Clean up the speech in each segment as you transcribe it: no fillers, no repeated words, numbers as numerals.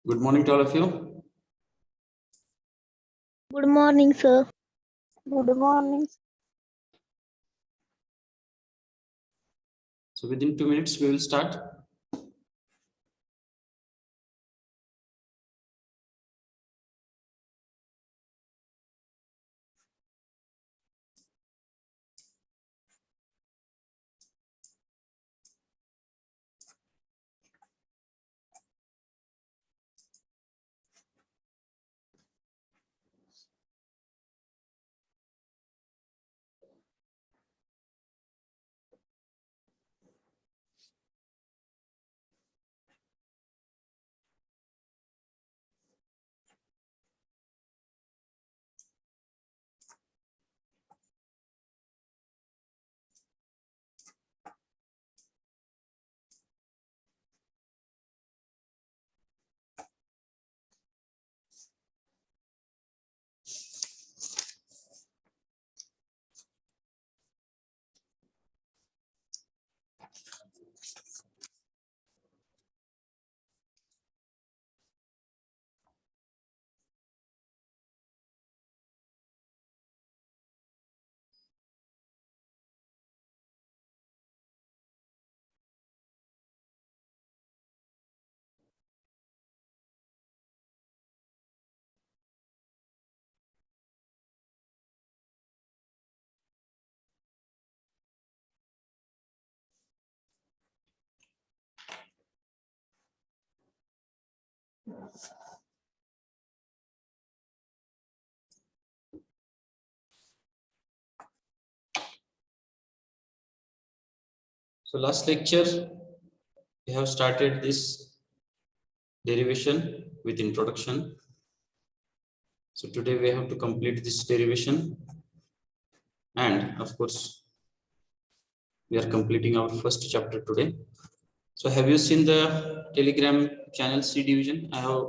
Good morning to all of you. Good morning, sir. Good morning. So within 2 minutes, we will start. So last lecture, we have started this derivation with introduction. So today we have to complete this derivation, and of course, we are completing our first chapter today. So have you seen the Telegram channel C division? I have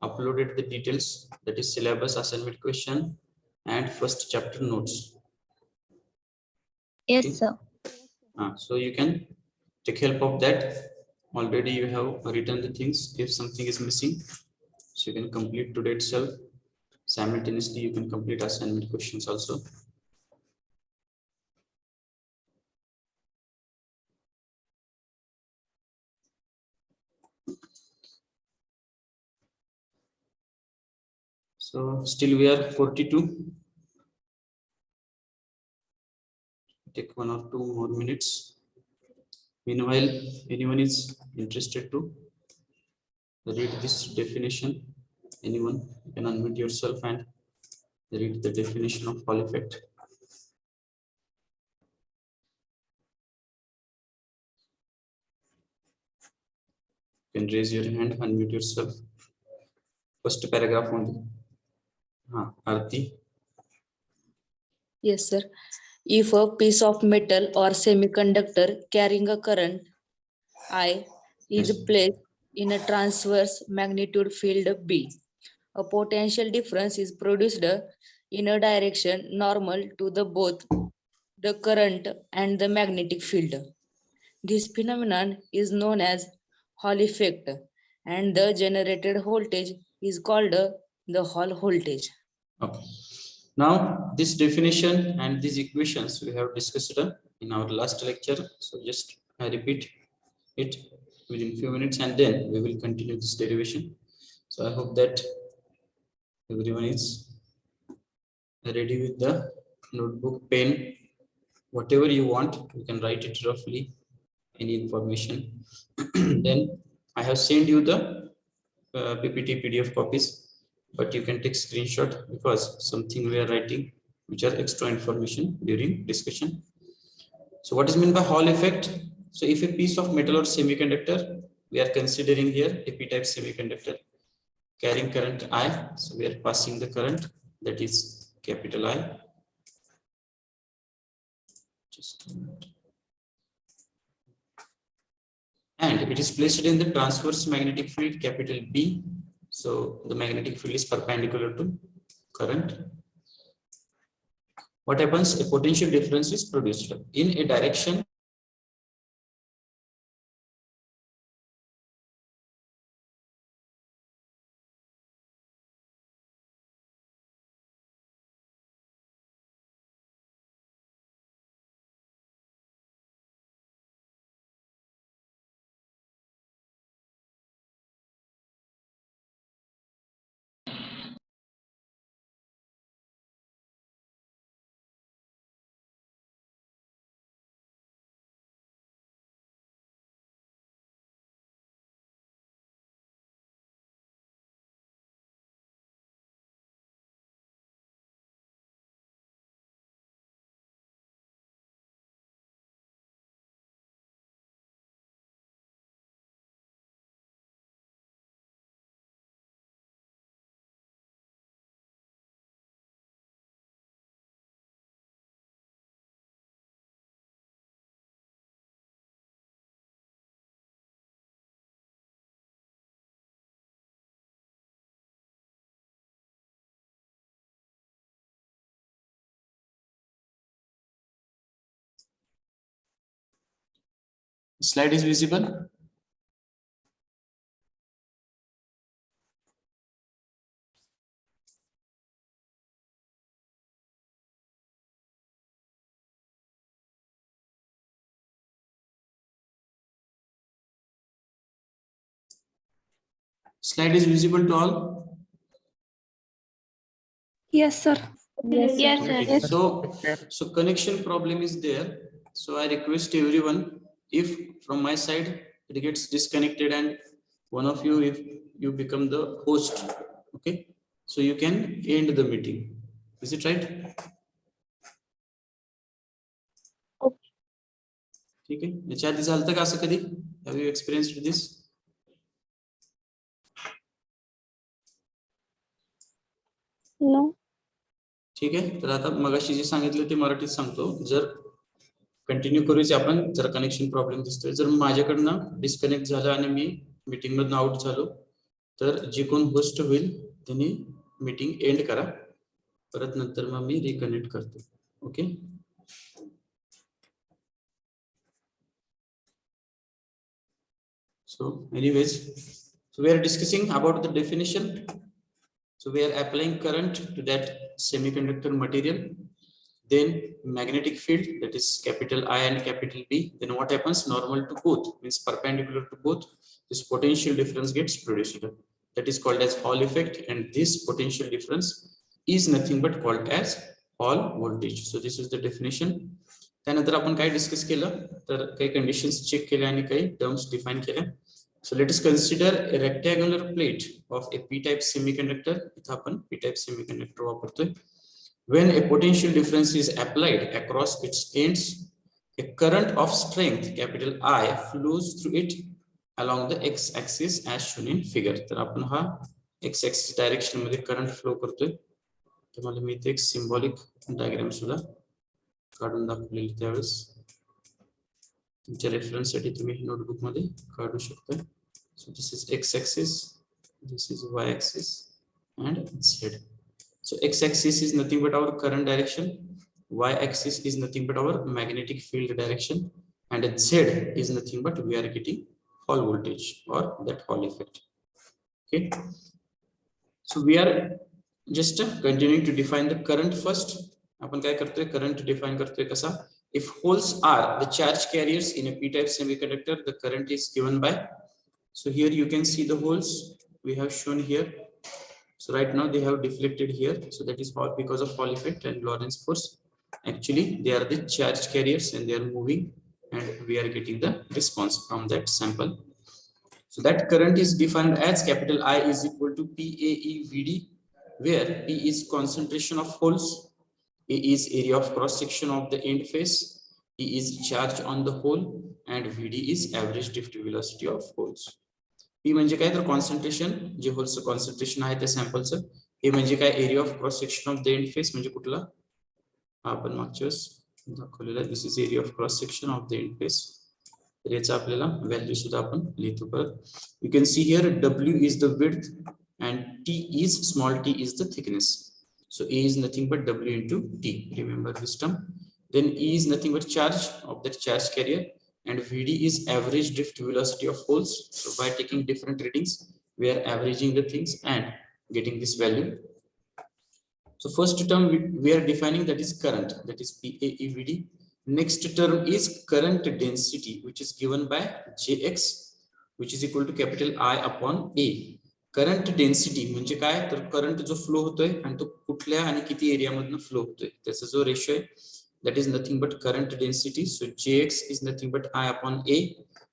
uploaded the details, that is syllabus, assignment question, and first chapter notes. Yes, Okay. sir. So you can take help of that. Already you have written the things. If something is missing, so you can complete today itself. Simultaneously, you can complete assignment questions also. So still we are 42. Take 1 or 2 more minutes. Meanwhile, anyone is interested to read this definition? Anyone? You can unmute yourself and read the definition of Hall effect. You can raise your hand, unmute yourself. First paragraph only. Arti. Yes, sir. If a piece of metal or semiconductor carrying a current I is Yes. placed in a transverse magnitude field B, a potential difference is produced in a direction normal to the both the current and the magnetic field. This phenomenon is known as Hall effect, and the generated voltage is called the Hall voltage. Okay. Now this definition and these equations we have discussed in our last lecture. So just I repeat it within few minutes, and then we will continue this derivation. So I hope that everyone is ready with the notebook, pen, whatever you want. You can write it roughly, any information. Then I have sent you the PPT PDF copies, but you can take screenshot because something we are writing which are extra information during discussion. So what is meant by Hall effect? So if a piece of metal or semiconductor, we are considering here a p-type semiconductor carrying current I, so we are passing the current, that is capital I. Just a minute. And it is placed in the transverse magnetic field capital B. So the magnetic field is perpendicular to current. what happens? A potential difference is produced in a direction slide is visible. Slide is visible to all. Yes, sir. Yes, sir. Okay. So connection problem is there. So I request everyone, if from my side it gets disconnected and one of you, if you become the host, okay, so you can end the meeting. Is it right? Okay. ठीक आहे. याच्या आधी झालं का असं कधी? Have you experienced this? No. ठीक आहे. तर आता मगाशी जे सांगितलं ते मराठीत सांगतो. जर कंटिन्यू करूच आपण, जर कनेक्शन प्रॉब्लेम दिसतोय, जर माझ्याकडनं डिस्कनेक्ट झालं आणि मी मीटिंग मधून आउट झालो, तर जे कोण होस्ट होईल त्यांनी मीटिंग एंड करा. परत नंतर मग मी रिकनेक्ट करतो. Okay. So anyways, so we are discussing about the definition. So we are applying current to that semiconductor material. Then magnetic field, that is capital I and capital B. Then what happens? Normal to both, means perpendicular to both. This potential difference gets produced. That is called as Hall effect, and this potential difference is nothing but called as Hall voltage. So this is the definition. त्यानंतर आपण काय discuss केलं, तर काही conditions check केल्या आणि काही terms define केल्या. So let us consider a rectangular plate of a p-type semiconductor. इथं आपण p-type semiconductor वापरतोय. When a potential difference is applied across its ends, a current of strength capital I flows through it along the x-axis as shown in figure. तर आपण हा x-axis direction मध्ये current flow करतोय. तुम्हाला मी इथे एक symbolic diagram सुद्धा काढून दाखवलेली त्यावेळेस तुमच्या रेफरन्स साठी तुम्ही नोटबुक मध्ये काढू शकता. So this is x-axis, this is y-axis, and z. So x-axis is nothing but our current direction, y-axis is nothing but our magnetic field direction, and z is nothing but we are getting Hall voltage or that Hall effect. Okay. So we are just continuing to define the current first. आपण काय करतोय, current define करतोय कसा? If holes are the charge carriers in a p-type semiconductor, the current is given by. So here you can see the holes we have shown here. So right now they have deflected here. So that is all because of Hall effect and Lorentz force. Actually, they are the charge carriers and they are moving, and we are getting the response from that sample. So that current is defined as capital I is equal to PAEVD, where P is concentration of holes, A is area of cross section of the end face, E is charge on the hole, and VD is average diffraction velocity of holes. P म्हणजे काय, तर concentration, जे होल्सचं concentration आहे त्या सॅम्पलचं. हे म्हणजे काय, area of cross section of the end face, म्हणजे कुठला आपण मागच्या वेळेस दाखवलेला. This is area of cross section of the end face. तर याचा आपल्याला व्हॅल्यू सुद्धा आपण लिहितो परत. You can see here W is the width and T is small t is the thickness. So A is nothing but W into T. Remember this term. Then E is nothing but charge of that charge carrier, and VD is average drift velocity of holes. So by taking different readings, we are averaging the things and getting this value. So first term we are defining, that is current, that is PAEVD. Next term is current density, which is given by Jx, which is equal to capital I upon A. Current density म्हणजे काय, तर current जो flow होतोय आणि तो कुठल्या आणि किती एरिया मधनं फ्लो होतोय त्याचा जो रेशो आहे, that is nothing but current density. So Jx is nothing but I upon A,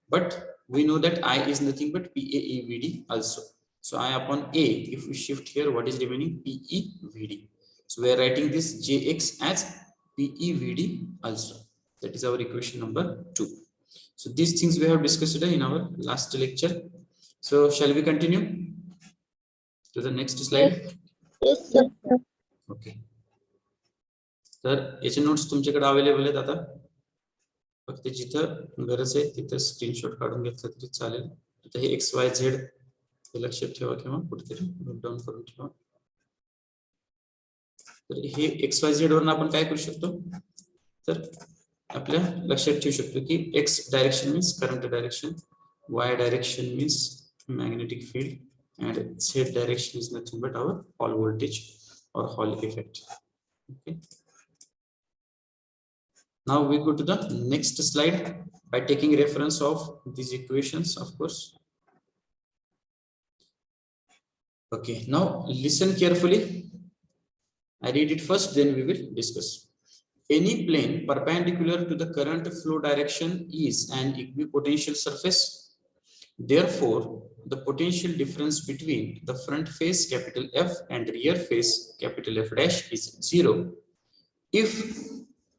but we know that I is nothing but PAEVD also. So I upon A, if we shift here, what is remaining? PEVD. So we are writing this Jx as PEVD also. That is our equation number 2. So these things we have discussed in our last lecture. So shall we continue to the next slide? Yes, sir. Okay. तर याचे notes तुमच्याकडे available आहेत. आता फक्त जिथं गरज आहे तिथं स्क्रीनशॉट काढून घेतलं तरी चालेल. आता हे XYZ हे लक्षात ठेवा किंवा कुठेतरी नोट डाऊन करून ठेवा. तर हे XYZ वरून आपण काय करू शकतो, तर आपल्या लक्षात ठेवू शकतो की X direction means current direction, Y direction means magnetic field, and Z direction is nothing but our Hall voltage or Hall effect. Okay. Now we go to the next slide by taking reference of these equations, of course. Okay, now listen carefully. I read it first, then we will discuss. Any plane perpendicular to the current flow direction is an equipotential surface. Therefore, the potential difference between the front face capital F and rear face capital F dash is 0 if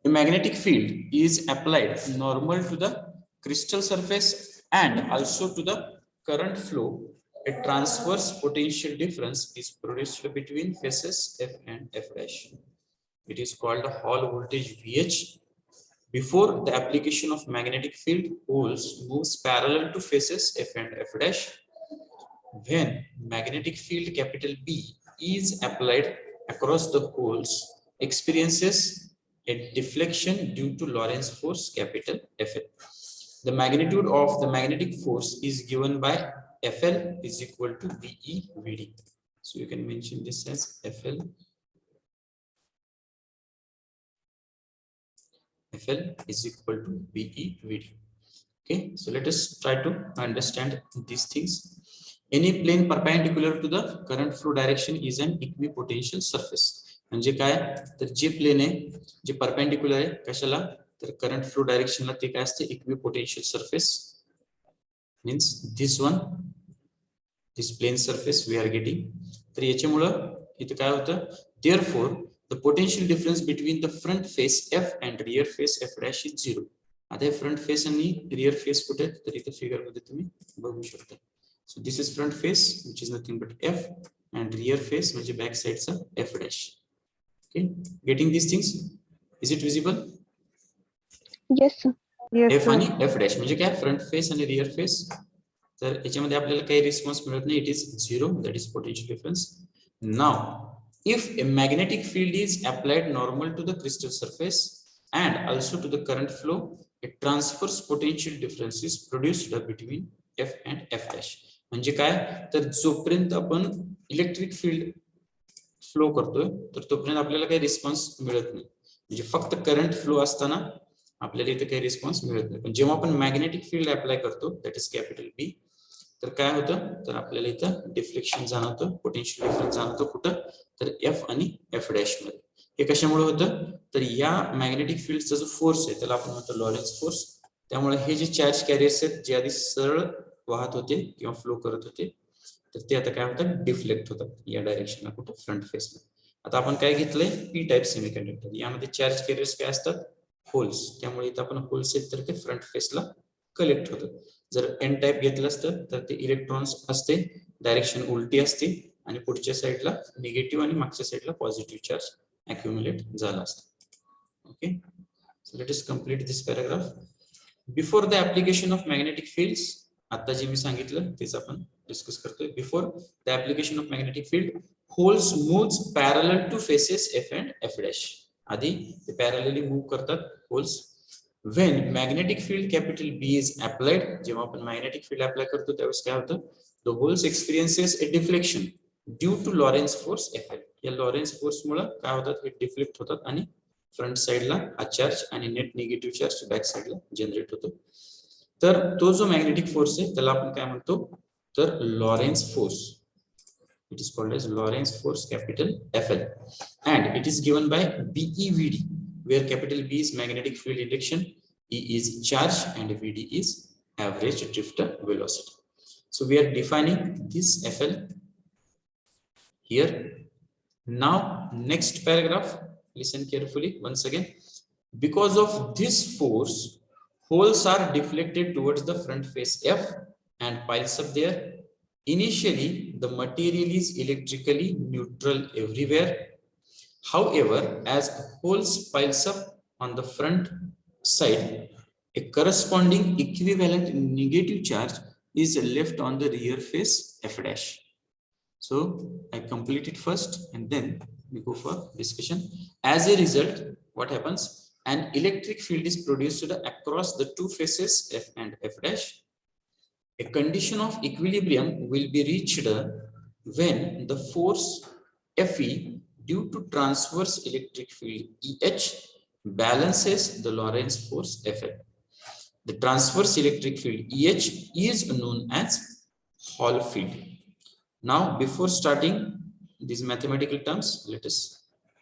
a magnetic field is applied normal to the crystal surface and also to the current flow. A transverse potential difference is produced between faces F and F dash. It is called the Hall voltage VH. Before the application of magnetic field, holes moves parallel to faces F and F dash. When magnetic field capital B is applied across the holes, experiences a deflection due to Lorentz force capital Fl. The magnitude of the magnetic force is given by Fl is equal to BE/VD. So you can mention this as Fl is equal to BE/VD. Okay, so let us try to understand these things. Any plane perpendicular to the current flow direction is an equipotential surface. म्हणजे काय, तर जे plane आहे जे perpendicular आहे कशाला, तर current flow डायरेक्शनला, ते काय असते, equipotential surface. Means this one, this plane surface we are getting. तर याच्यामुळं इथं काय होतं, therefore the potential difference between the front face F and rear face F dash is 0. आता फ्रंट फेस आणि रियर फेस कुठे, तर इथे फिगर मध्ये तुम्ही बघू शकता. So this is front face which is nothing but F and rear face म्हणजे back साइडचा F dash. Okay, getting these things, is it visible? Yes, sir. F आणि F dash म्हणजे काय, फ्रंट फेस आणि rear face. तर याच्यामध्ये आपल्याला काही response मिळत नाही, it is 0, that is potential difference. Now if a magnetic field is applied normal to the crystal surface and also to the current flow, a transverse potential difference is produced between F and F dash. म्हणजे काय, तर जोपर्यंत आपण electric field flow करतोय तर तोपर्यंत आपल्याला काही रिस्पॉन्स मिळत नाही. म्हणजे फक्त करंट फ्लो असताना आपल्याला इथे काही रिस्पॉन्स मिळत नाही. पण जेव्हा आपण मॅग्नेटिक फील्ड अप्लाय करतो, दॅट इज कॅपिटल B, तर काय होतं, तर आपल्याला इथं डिफ्लेक्शन जाणवतं, पोटेन्शियल डिफरन्स जाणवतो. कुठं, तर F आणि F डॅश मध्ये. हे कशामुळे होतं, तर या मॅग्नेटिक फील्डचा जो फोर्स आहे त्याला आपण म्हणतो लॉरेन्स फोर्स. त्यामुळे हे जे चार्ज कॅरियर्स आहेत जे आधी सरळ वाहत होते किंवा फ्लो करत होते, तर ते आता काय होतात, डिफ्लेक्ट होतात या डायरेक्शनला, कुठं, फ्रंट फेसला. आता आपण काय घेतलंय, पी टाइप सेमीकंडक्टर. यामध्ये चार्ज कॅरियर्स काय असतात, होल्स. त्यामुळे इथं आपण होल्स आहेत तर ते फ्रंट फेसला कलेक्ट होतं. जर एन टाइप घेतलं असतं तर ते इलेक्ट्रॉन्स असते, डायरेक्शन उलटी असते आणि पुढच्या साईडला निगेटिव्ह आणि मागच्या साईडला पॉझिटिव्ह चार्ज अक्युमुलेट झाला असतो. Okay, so let us complete this paragraph. Before the application of magnetic fields, आता जे मी सांगितलं तेच आपण डिस्कस करतोय. Before the application of magnetic field holes moves parallel to faces F and F dash. आधी ते पॅरलली मूव्ह करतात होल्स. When magnetic field capital B is applied, जेव्हा आपण मॅग्नेटिक फील्ड अप्लाय करतो त्यावेळेस काय होतं, the holes experiences a deflection due to Lorentz force Fl. या लॉरेन्स फोर्स मुळे काय होतात, हे डिफ्लेक्ट होतात आणि फ्रंट साइडला हा चार्ज आणि नेट निगेटिव्ह चार्ज बॅक साइडला जनरेट होतो. तर तो जो मॅग्नेटिक फोर्स आहे त्याला आपण काय म्हणतो, तर Lawrence force. It is called as Lorentz force capital Fl, and it is given by BeVd, where capital B is magnetic field induction, E is charge, and Vd is average drift velocity. So we are defining this Fl here. Now next paragraph, listen carefully once again. Because of this force, holes are deflected towards the front face F and piles up there. Initially, the material is electrically neutral everywhere. However, as holes piles up on the front side, a corresponding equivalent negative charge is left on the rear face F dash. So I complete it first and then we go for discussion. As a result, what happens? An electric field is produced across the two faces F and F dash. A condition of equilibrium will be reached when the force Fe due to transverse electric field EH balances the Lorentz force Fl. The transverse electric field EH is known as Hall field. Now, before starting these mathematical terms, let us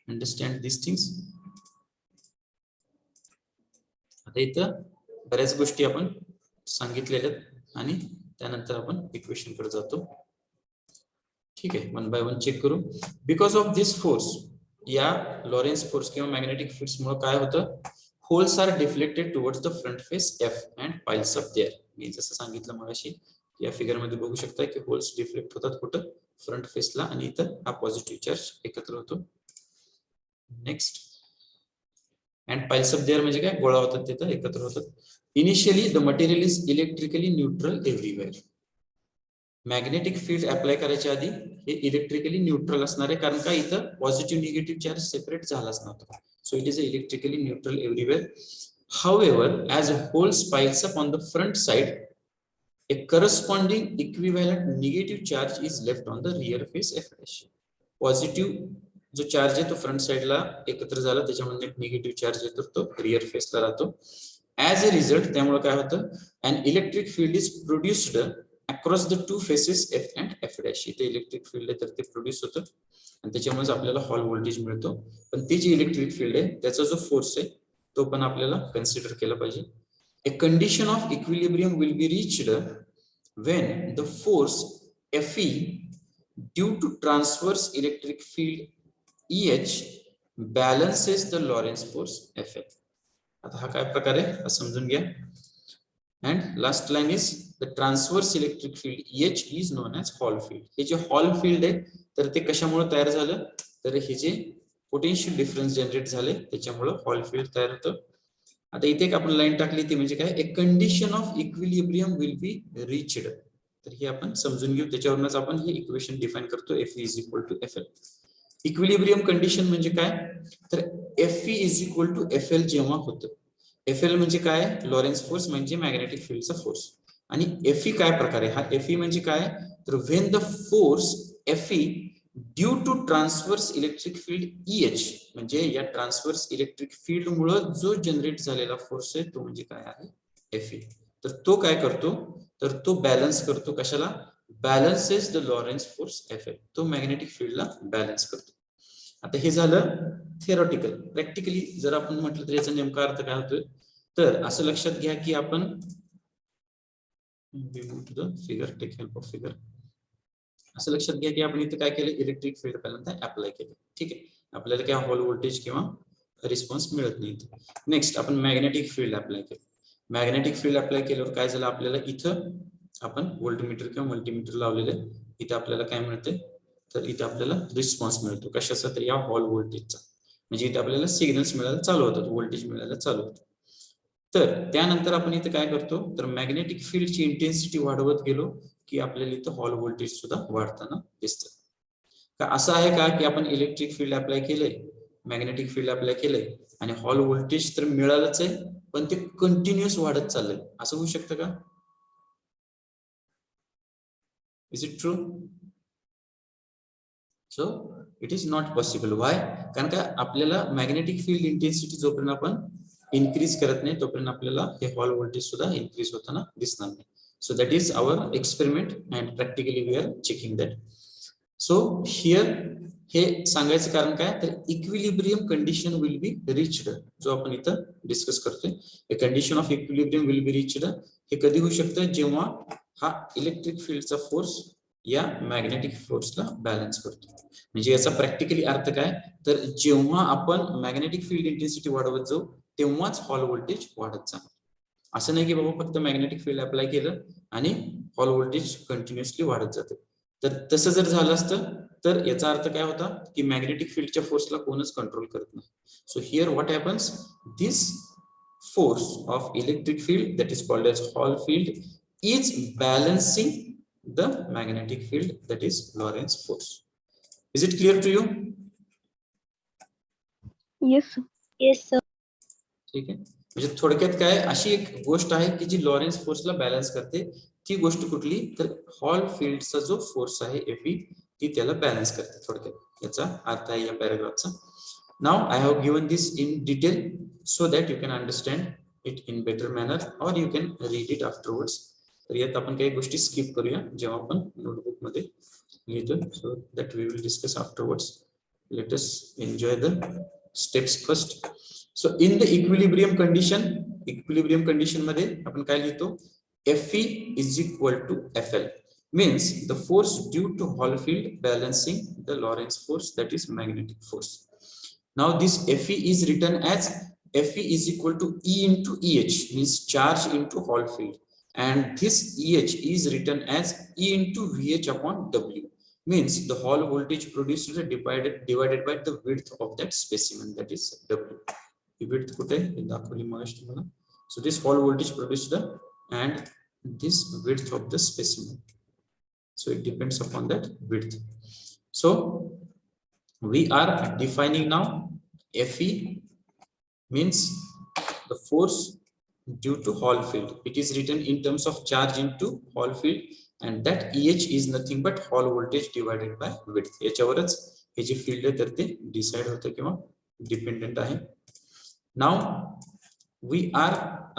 understand these things. आता इथं बऱ्याच गोष्टी आपण सांगितलेल्या आणि त्यानंतर आपण equation कडे जातो. ठीक आहे, वन बाय वन चेक करू. बिकॉज ऑफ दिस फोर्स, या लॉरेन्स फोर्स किंवा मॅग्नेटिक फोर्स मुळे काय होतं, holes are deflected towards the front face F and piles up there. मी जसं सांगितलं मगाशी, या फिगर मध्ये बघू शकता की होल्स डिफ्लेक्ट होतात कुठं, फ्रंट फेसला, आणि इथं हा पॉझिटिव्ह चार्ज एकत्र होतो. Next, and piles up there म्हणजे काय, गोळा होतात तिथं एकत्र होतात. Initially the material is electrically neutral everywhere. Magnetic field apply करायच्या आधी हे इलेक्ट्रिकली न्यूट्रल असणार आहे, कारण का इथं पॉझिटिव्ह निगेटिव्ह चार्ज सेपरेट झालाच नव्हता. सो it is electrically neutral everywhere. However, as holes piles up on the front side, a corresponding equivalent negative charge is left on the rear face F dash. Positive जो charge आहे तो front साइडला एकत्र झाला, त्याच्यामध्ये negative charge येतो तो rear फेसला राहतो. ऍज अ रिझल्ट त्यामुळे काय होतं, an electric field is produced across the two faces F and F dash. इथे इलेक्ट्रिक फील्ड आहे तर ते प्रोड्यूस होतं आणि त्याच्यामुळे आपल्याला हॉल व्होल्टेज मिळतो. पण ती जी इलेक्ट्रिक फील्ड आहे त्याचा जो फोर्स आहे तो पण आपल्याला कन्सिडर केला पाहिजे. A condition of equilibrium will be reached when the force Fe due to transverse electric field EH balances the Lorentz force Fl. आता हा काय प्रकार आहे समजून घ्या. And last line is the transverse electric field EH is known as Hall field. हे जे Hall field आहे तर ते कशामुळे तयार झालं, तर हे जे पोटेन्शियल डिफरन्स जनरेट झाले त्याच्यामुळे हॉल फील्ड तयार होतं. आता इथे एक आपण लाईन टाकली ती म्हणजे काय, a condition of equilibrium will be reached. तर हे आपण समजून घेऊ, त्याच्यावरूनच आपण हे इक्वेशन डिफाइन करतो. Fe is equal to Fl. Equilibrium condition म्हणजे काय, तर Fe is equal to Fl जेव्हा होतं. Fl म्हणजे काय, लॉरेन्स फोर्स म्हणजे मॅग्नेटिक फील्डचा फोर्स. आणि Fe काय प्रकार आहे, हा Fe म्हणजे काय, तर when the force Fe due to transverse electric field EH, म्हणजे या ट्रान्सव्हर्स इलेक्ट्रिक फील्ड मुळे जो जनरेट झालेला फोर्स आहे तो म्हणजे काय आहे Fe. तर तो काय करतो, तर तो बॅलन्स करतो कशाला, balances the Lawrence force Fl. तो मॅग्नेटिक फील्डला बॅलन्स करतो. आता हे झालं थिअरॉटिकल. प्रॅक्टिकली जर आपण म्हटलं तर याचा नेमका अर्थ काय होतोय, तर असं लक्षात घ्या की आपण figure, take help of figure. असं लक्षात घ्या की आपण इथे काय केलं, इलेक्ट्रिक फील्ड पहिल्यांदा अप्लाय केलं. ठीक आहे, आपल्याला काय हॉल व्होल्टेज किंवा रिस्पॉन्स मिळत नाही. नेक्स्ट आपण मॅग्नेटिक फील्ड अप्लाय केलं. मॅग्नेटिक फील्ड अप्लाय केल्यावर काय झालं, आपल्याला इथं आपण व्होल्टमीटर किंवा मल्टीमीटर लावलेले, इथे आपल्याला काय मिळते, तर इथे आपल्याला रिस्पॉन्स मिळतो. कशाचा, तर या हॉल व्होल्टेजचा. म्हणजे इथे आपल्याला सिग्नल्स मिळायला चालू होतात, व्होल्टेज मिळायला चालू होतं. तर त्यानंतर आपण इथे काय करतो, तर मॅग्नेटिक फील्डची इंटेन्सिटी वाढवत गेलो की आपल्याला इथं हॉल व्होल्टेज सुद्धा वाढताना दिसतं. का असं आहे का की आपण इलेक्ट्रिक फील्ड अप्लाय केलंय, मॅग्नेटिक फील्ड अप्लाय केलंय आणि हॉल व्होल्टेज तर मिळालंच आहे, पण ते कंटिन्युअस वाढत चाललंय, असं होऊ शकतं का? Is it true? So it is not possible. Why? कारण का आपल्याला मॅग्नेटिक फील्ड इंटेन्सिटी जोपर्यंत आपण इन्क्रीज करत नाही तोपर्यंत आपल्याला हे हॉल व्होल्टेज सुद्धा इन्क्रीज होताना दिसणार नाही. So that is our experiment and practically we are checking that. So here हे सांगायचं कारण काय, तर equilibrium condition will be reached, जो आपण इथं डिस्कस करतोय. A condition of equilibrium will be reached हे कधी होऊ शकतं, जेव्हा हा इलेक्ट्रिक फील्डचा फोर्स या मॅग्नेटिक फोर्सला बॅलन्स करतो. म्हणजे याचा प्रॅक्टिकली अर्थ काय, तर जेव्हा आपण मॅग्नेटिक फील्ड इंटेन्सिटी वाढवत जाऊ तेव्हाच हॉल व्होल्टेज वाढत जाणार. असं नाही की बाबा फक्त मॅग्नेटिक फील्ड अप्लाय केलं आणि हॉल व्होल्टेज कंटिन्युअसली वाढत जाते. तर तसं जर झालं असतं तर याचा अर्थ काय होता की मॅग्नेटिक फील्डच्या फोर्सला कोणच कंट्रोल करत नाही. So here what happens, this force of electric field that is called as Hall field is balancing the magnetic field, that is Lorentz force. Is it clear to you? Yes, sir. Yes, sir. ठीक आहे. म्हणजे थोडक्यात काय, अशी एक गोष्ट आहे की जी लॉरेन्स फोर्सला बॅलन्स करते. ती गोष्ट कुठली, तर हॉल फील्डचा जो फोर्स आहे एफई ती त्याला बॅलन्स करते. थोडक्यात याचा अर्थ आहे या पॅराग्राफचा. Now I have given this in detail so that you can understand it in better manner और you can read it afterwards. तर यात आपण काही गोष्टी स्किप करूया जेव्हा आपण नोटबुक मध्ये लिहितो. So that we will discuss afterwards. Let us enjoy the steps first. So in the equilibrium condition मध्ये आपण काय लिहितो, Fe is equal to Fl, means the force due to Hall field balancing the Lorentz force, that is magnetic force. Now this Fe is written as Fe is equal to E into Eh, means charge into Hall field, and this Eh is written as E into Vh upon W, means the Hall voltage produced divided by the width of that specimen, that is W. Width कुठे दाखवली मगाशी तुम्हाला. So this Hall voltage produced and this width of the specimen, so it depends upon that width. So we are defining now Fe means the force due to Hall field. It is written in terms of charge into Hall field, and that Eh is nothing but Hall voltage divided by width. याच्यावरच हे जे field आहे तर ते decide होतं किंवा dependent आहे. Now we are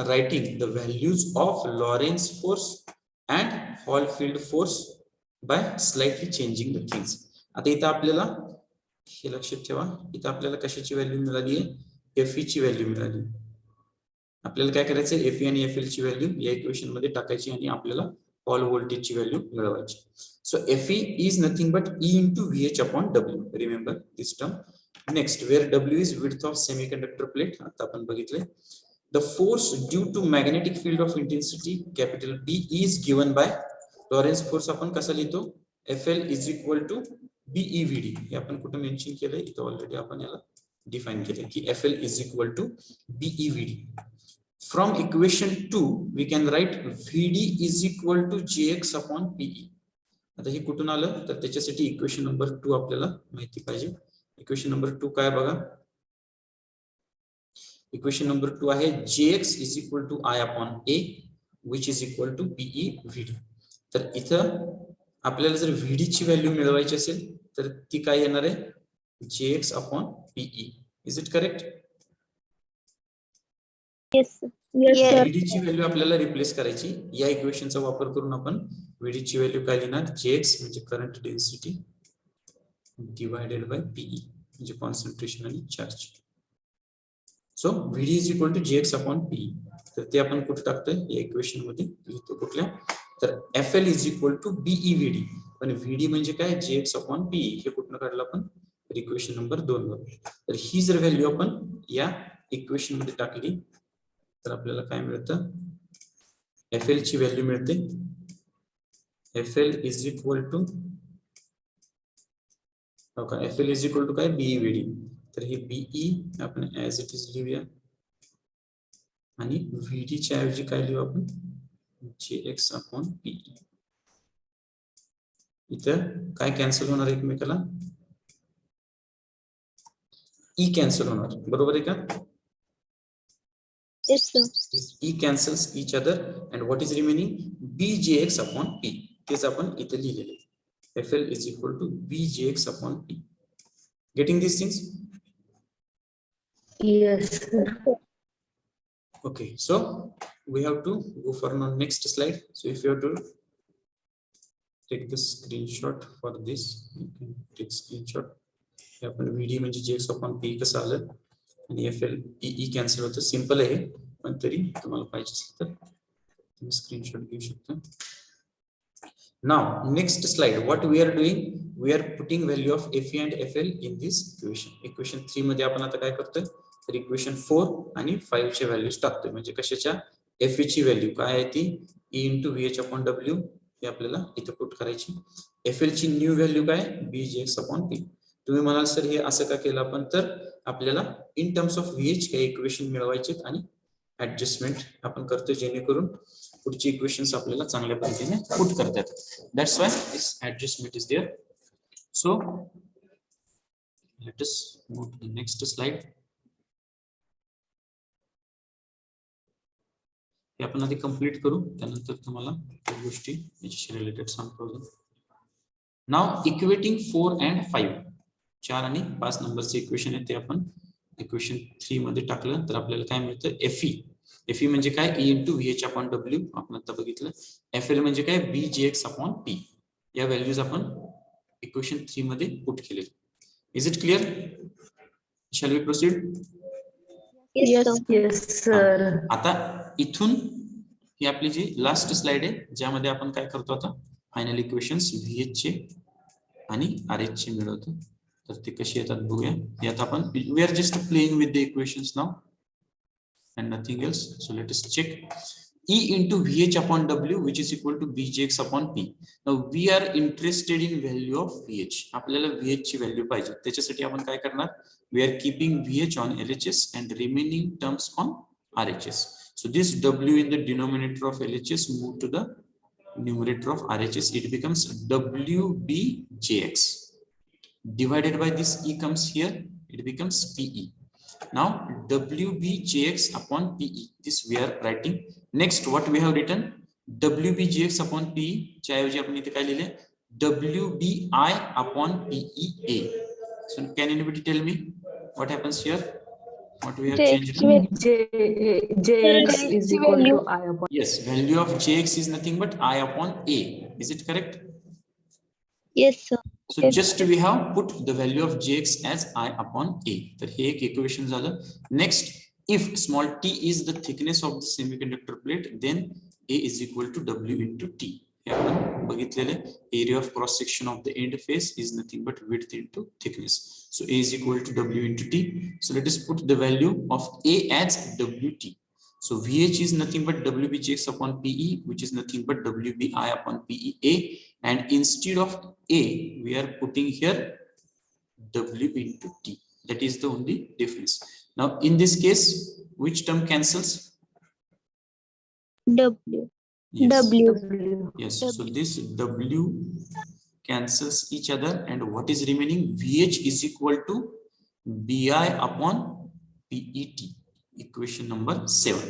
writing the values of Lorentz force and Hall field force by slightly changing the things. आता इथं आपल्याला हे लक्षात ठेवा, इथं आपल्याला कशाची व्हॅल्यू मिळाली आहे, Fe ची व्हॅल्यू मिळाली. आपल्याला काय करायचं, Fe आणि Fl ची व्हॅल्यू या इक्वेशन मध्ये टाकायची आणि आपल्याला हॉल व्होल्टेज ची व्हॅल्यू मिळवायची. सो Fe is nothing but E into Vh upon W. Remember this term. Next, where W is width of semiconductor plate, आता आपण बघितले. The force due to magnetic field of intensity capital B is given by Lorentz force. आपण कसा लिहितो, Fl is equal to BeVd. हे आपण कुठे mention केलंय, इथं ऑलरेडी आपण याला डिफाइन केलंय की Fl is equal to BeVd. From equation 2 we can write Vd is equal to Jx upon Pe. आता हे कुठून आलं, तर त्याच्यासाठी इक्वेशन नंबर 2 आपल्याला माहिती पाहिजे. इक्वेशन नंबर 2 काय बघा, इक्वेशन नंबर 2 आहे Jx is equal to I upon A which is equal to BeVd. तर इथं आपल्याला जर Vd ची व्हॅल्यू मिळवायची असेल तर ती काय येणार आहे, Jx upon Pe. Is it correct? Yes, sir. Yes, sir. Vd ची व्हॅल्यू आपल्याला रिप्लेस करायची. या इक्वेशनचा वापर करून आपण Vd ची व्हॅल्यू काय लिहिणार, Jx म्हणजे current density divided by Pe म्हणजे कॉन्सन्ट्रेशन आणि charge. So Vd is equal to Jx upon Pe. तर ते आपण कुठे टाकतोय, या इक्वेशन मध्ये लिहितो. कुठल्या, तर Fl is equal to BeVd. पण Vd म्हणजे काय, Jx upon Pe. हे कुठनं काढलं आपण, इक्वेशन नंबर 2 वर. तर ही जर व्हॅल्यू आपण या इक्वेशन मध्ये टाकली तर आपल्याला काय मिळतं, Fl ची व्हॅल्यू मिळते. Fl is equal to Fl is equal to काय, BeVd. तर हे Be आपण ऍज इट इज लिहूया. आणि VD च्या ऐवजी काय लिहू आपण JX अपॉन P. इथं काय कॅन्सल होणार एकमेकाला E कॅन्सल होणार बरोबर आहे का Yes, sir. E cancels each other and what is remaining BJX upon P. तेच आपण इथे लिहिलेले FL is equal to BJX upon P. Getting these things? Yes, sir. Okay, so we have to go for our next slide. So if you have to take the screenshot for this, you can take screenshot. हे आपण VD म्हणजे JX upon P कसं आलं आणि FL E cancel होतं simple आहे पण तरी तुम्हाला पाहिजे असेल तर तुम्ही स्क्रीनशॉट घेऊ शकता. Now next slide, what we are doing, we are putting value of FE and FL in this equation. Equation 3 मध्ये आपण आता काय करतोय तर equation 4 आणि 5 चे व्हॅल्यूज टाकतोय म्हणजे कशाच्या FE ची व्हॅल्यू काय आहे ती E into VH upon W हे आपल्याला इथे पुट करायची. FL ची न्यू व्हॅल्यू काय BJX upon P. तुम्ही म्हणाल सर हे असं का केलं आपण तर आपल्याला इन टर्म्स ऑफ VH हे इक्वेशन मिळवायचे आणि ऍडजस्टमेंट आपण करतो जेणेकरून पुढची इक्वेशन्स आपल्याला चांगल्या पद्धतीने पुट करता येतात. That's why this adjustment is there. So let us move to the next slide. हे आपण आधी कंप्लीट करू त्यानंतर तुम्हाला त्या गोष्टी याच्याशी रिलेटेड सांगतो. नाव इक्वेटिंग 4 and 5 4 आणि 5 नंबरचे इक्वेशन आहे ते आपण इक्वेशन 3 मध्ये टाकलं तर आपल्याला काय मिळतं FE म्हणजे काय E into VH upon W आपण आता बघितलं. FL म्हणजे काय BJX upon P. या व्हॅल्यूज आपण इक्वेशन 3 मध्ये पुट केले. Is it clear? Shall we proceed? Yes, sir. Yes, sir. आता इथून ही आपली जी लास्ट स्लाइड आहे ज्यामध्ये आपण काय करतो आता फायनल इक्वेशन्स VH चे आणि RH चे मिळवतो. तर ते कशी येतात बघूया. यात आपण we are just playing with the equations now and nothing else. So let us check. E into VH upon W which is equal to BJX upon P. Now we are interested in value of VH. आपल्याला VH ची value पाहिजे त्याच्यासाठी आपण काय करणार we are keeping VH on LHS and remaining terms on RHS. So this W in the denominator of LHS move to the numerator of RHS. It becomes WBJX divided by this E comes here it becomes PE. Now WBJX upon PE this we are writing. Next what we have written WBJX upon PE च्या ऐवजी आपण इथे काय लिहिले WBI upon PEA. So can anybody tell me what happens here? What we have changed? JX is equal to I upon. Yes, value of JX is nothing but I upon A. Is it correct? Yes, sir. So Yes. just we have put the value of JX as I upon A. तर हे एक equation झालं. Next, if small t is the thickness of the semiconductor plate, then A is equal to W into T. हे आपण बघितलेले area of cross section of the end face is nothing but width into thickness. So A is equal to W into T. So let us put the value of A as WT. So VH is nothing but WBJX upon PE, which is nothing but WBI upon PEA. And instead of A, we are putting here W into T. That is the only difference. Now, in this case, which term cancels? W. Yes. W. Yes. So this W cancels each other, and what is remaining? VH is equal to BI upon PET. Equation number 7.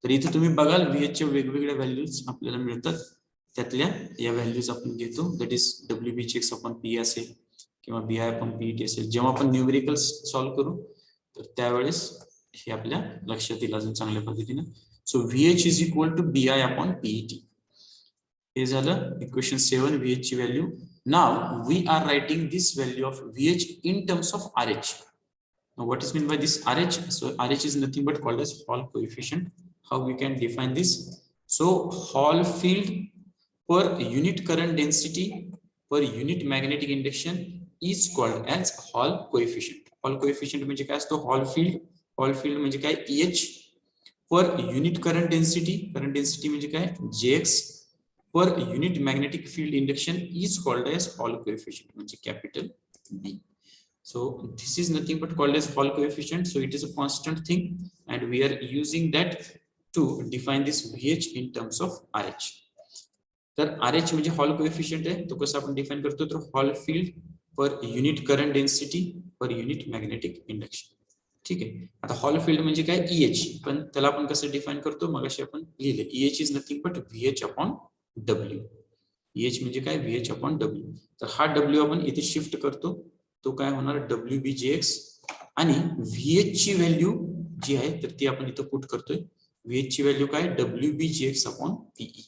तर इथे तुम्ही बघाल VH च्या वेगवेगळ्या values आपल्याला मिळतात. त्यातल्या या व्हॅल्यूज आपण घेतो that is WBJX upon P असेल किंवा BI upon PET असेल. जेव्हा आपण न्यूमेरिकल्स सॉल्व्ह करू तर त्यावेळेस हे आपल्या लक्षात येईल अजून चांगल्या पद्धतीने. सो VH is equal to BI upon PET. हे झालं इक्वेशन 7 VH ची value. Now we are writing this value of VH in terms of RH. Now what is meant by this RH? So RH is nothing but called as Hall coefficient. How we can define this? So Hall field per unit current density per unit magnetic induction is called as Hall coefficient. Hall coefficient म्हणजे काय असतो? Hall field म्हणजे काय? EH per unit current density म्हणजे काय? JX per unit magnetic field induction is called as Hall coefficient म्हणजे capital B. So this is nothing but called as Hall coefficient. So it is a constant thing, and we are using that to define this VH in terms of RH. तर RH म्हणजे hall coefficient आहे. तो कसं आपण define करतो, तर hall field per unit current density per unit magnetic induction. ठीक आहे. आता हॉल फील्ड म्हणजे काय, EH, पण त्याला आपण कसं डिफाइन करतो, मगाशी आपण लिहिले EH is nothing but VH upon W. EH म्हणजे काय, VH अपॉन W. तर हा W आपण इथे शिफ्ट करतो, तो काय होणार WBJX, आणि VH ची व्हॅल्यू जी आहे तर ती आपण इथं पुट करतोय. VH ची व्हॅल्यू काय, WBJX upon PE.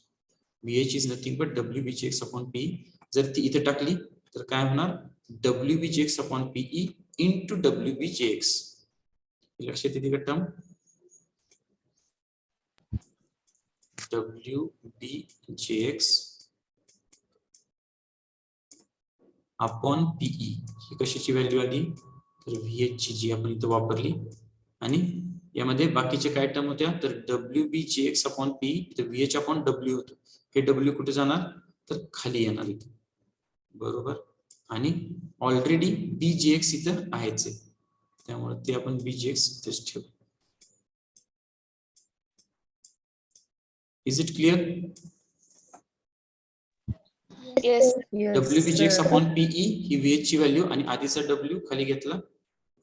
VH is nothing but WBJX upon PE. जर ती इथे टाकली तर काय होणार, WBJX upon PE into WBJX. लक्षात येते का टर्म, WBJX अपॉन PE. ही कशाची व्हॅल्यू आली, तर VH ची जी आपण इथे वापरली, आणि यामध्ये बाकीचे काय टर्म होत्या, तर WBJX अपॉन PE, तर VH अपॉन W होतं. हे W कुठे जाणार, तर खाली येणार इथे, बरोबर. आणि ऑलरेडी BJX इथं आहेच आहे, त्यामुळे ते आपण BJX इथेच ठेवू. Is it clear? Yes. WBJX upon PE he VH ची व्हॅल्यू, आणि आधीचा W खाली घेतला,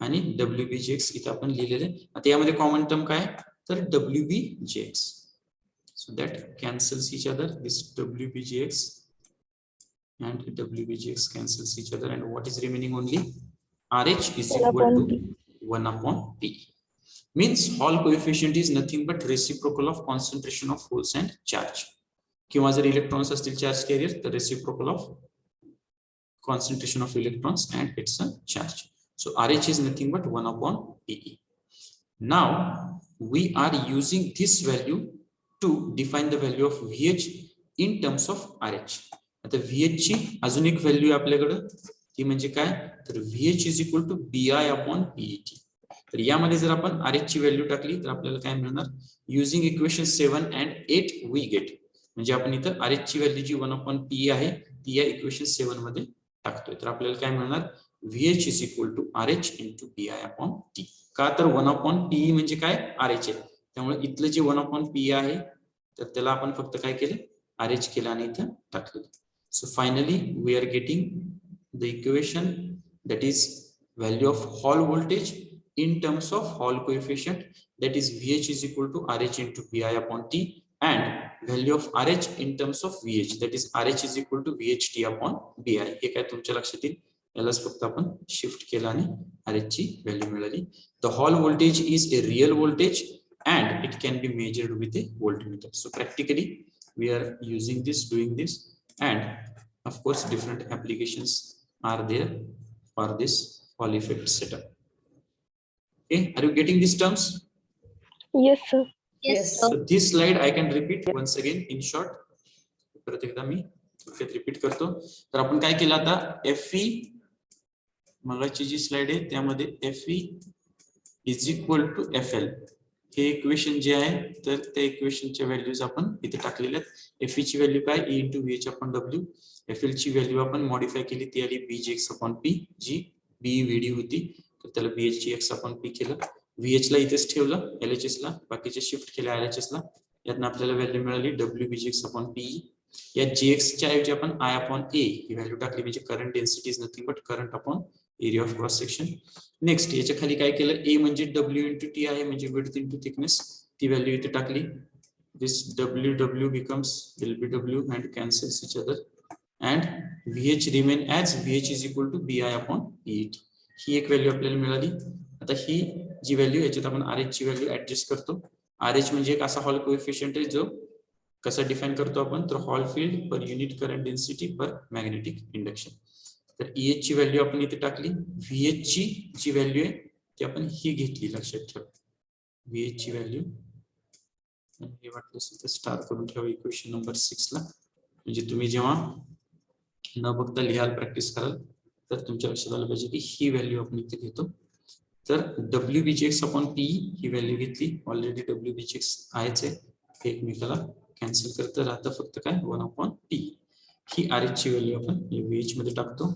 आणि WBJX इथं आपण लिहिलेले. आता यामध्ये कॉमन टर्म काय, तर WBJX. So that cancels each other. This WBJX and WBJX cancels each other, and what is remaining only, RH is equal to 1 upon PE. Means Hall coefficient is nothing but reciprocal of concentration of holes and charge. किंवा जर electrons असतील charge career, तर reciprocal of concentration of electrons and its charge. So RH is nothing but 1 upon PE. Now we are using this value to define the value of VH in terms of RH. आता VH ची अजून एक value आपल्याकडे, ती म्हणजे काय, तर VH is equal to BI upon PET. तर यामध्ये जर आपण RH ची व्हॅल्यू टाकली तर आपल्याला काय मिळणार, using equation 7 and 8 we get, म्हणजे आपण इथं RH ची व्हॅल्यू जी 1 upon PE आहे ती या इक्वेशन 7 मध्ये टाकतोय, तर आपल्याला काय मिळणार, VH is equal to RH into BI upon T. का, तर 1 upon PE म्हणजे काय, RH आहे, त्यामुळे इथलं जे 1 upon PE आहे तर त्याला आपण फक्त काय केलं, RH केलं आणि इथं टाकलं. So finally we are getting the equation that is value of Hall voltage in terms of Hall coefficient, that is VH is equal to RH into BI upon T, and value of RH in terms of VH, that is RH is equal to VHT upon BI. हे काय तुमच्या लक्षात येईल, यालाच फक्त आपण shift केला आणि RH ची व्हॅल्यू मिळाली. The Hall voltage is a real voltage and it can be measured with a voltmeter. So practically we are using this, doing this, and of course different applications are there for this Hall effect setup. Okay, are you getting these terms? Yes, sir. Yes. So this slide I can repeat once again in short. परत एकदा मी repeat करतो. तर आपण काय केलं आता, Fe मगाची जी slide आहे त्यामध्ये Fe is equal to FL हे इक्वेशन जे आहे तर त्या इक्वेशनच्या व्हॅल्यूज आपण इथे टाकलेल्या आहेत. Fe ची व्हॅल्यू काय, E into VH upon W. FL ची व्हॅल्यू आपण मॉडिफाय केली, ती आली BJX upon P, जी BVD होती, तर त्याला BHGX upon P केलं. VH ला इथेच ठेवलं, LHS ला बाकीचे शिफ्ट केले RHS ला. यातनं आपल्याला व्हॅल्यू मिळाली WBJX upon PE. या GX च्या ऐवजी आपण I upon A he value टाकली, म्हणजे current density is nothing but current upon area of cross section. Next याच्या खाली काय केलं, A म्हणजे W into T आहे, म्हणजे विड्थ इंटू थिकनेस, ती व्हॅल्यू इथे टाकली. This WW becomes LBW and cancels each other, and VH remain as VH is equal to BI upon PET. ही एक व्हॅल्यू आपल्याला मिळाली. आता ही जी व्हॅल्यू, याच्यात आपण RH ची व्हॅल्यू ऍडजस्ट करतो. RH म्हणजे एक असा हॉल कोएफिशियंट आहे जो कसा डिफाइन करतो आपण, तर hall field per unit current density पर मॅग्नेटिक इंडक्शन. तर EH ची व्हॅल्यू आपण इथे टाकली. VH ची जी व्हॅल्यू आहे ती आपण ही घेतली, लक्षात ठेवा. VH ची व्हॅल्यू हे वाटलं तर स्टार करून ठेवा इक्वेशन नंबर 6 ला, म्हणजे तुम्ही जेव्हा न बघता लिहाल प्रॅक्टिस कराल तर तुमच्या लक्षात आलं पाहिजे की ही व्हॅल्यू आपण इथे घेतो. तर WBJX अपॉन PE ही व्हॅल्यू घेतली, ऑलरेडी WBJX आहेच आहे, एकमेकाला कॅन्सल करता राहतं फक्त काय 1 अपॉन PE. ही RH ची व्हॅल्यू आपण VH मध्ये टाकतो,